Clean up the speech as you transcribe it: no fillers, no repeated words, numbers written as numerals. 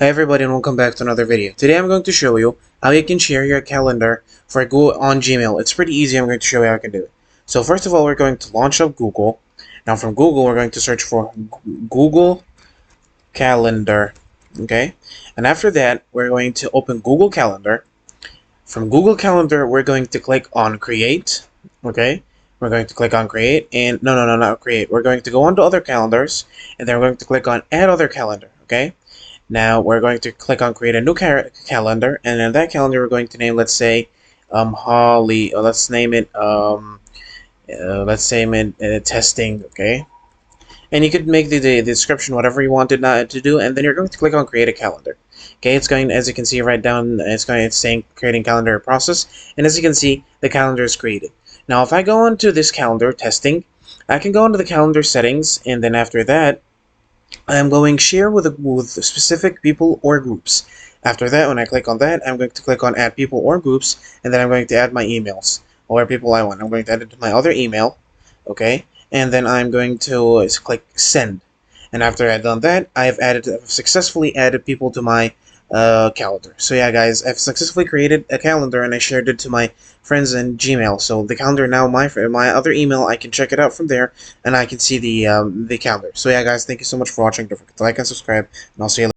Hi everybody and welcome back to another video. Today I'm going to show you how you can share your calendar for Google on Gmail. It's pretty easy. I'm going to show you how you can do it. So first of all, we're going to launch up Google. Now from Google, we're going to search for Google Calendar. Okay? And after that, we're going to open Google Calendar. From Google Calendar, we're going to click on Create. Okay? We're going to click on Create and no, not Create. We're going to go on to Other Calendars and then we're going to click on Add Other Calendar. Okay? Now we're going to click on create a new calendar, and in that calendar we're going to name, let's say, Holly. Let's name it testing. Okay, and you could make the description whatever you wanted to do, and then you're going to click on create a calendar. Okay, it's going, as you can see right down, it's saying creating calendar process, and as you can see, the calendar is created. Now if I go onto this calendar testing, I can go into the calendar settings, and then after that I'm going share with specific people or groups. After that, when I click on that, I'm going to click on add people or groups, and then I'm going to add my emails or people I want. I'm going to add it to my other email, okay? And then I'm going to click send. And after I've done that, I've successfully added people to my calendar. So yeah, guys, I've successfully created a calendar and I shared it to my friends in Gmail. So the calendar now, my other email, I can check it out from there, and I can see the calendar. So yeah, guys, thank you so much for watching. Don't forget to like and subscribe, and I'll see you later.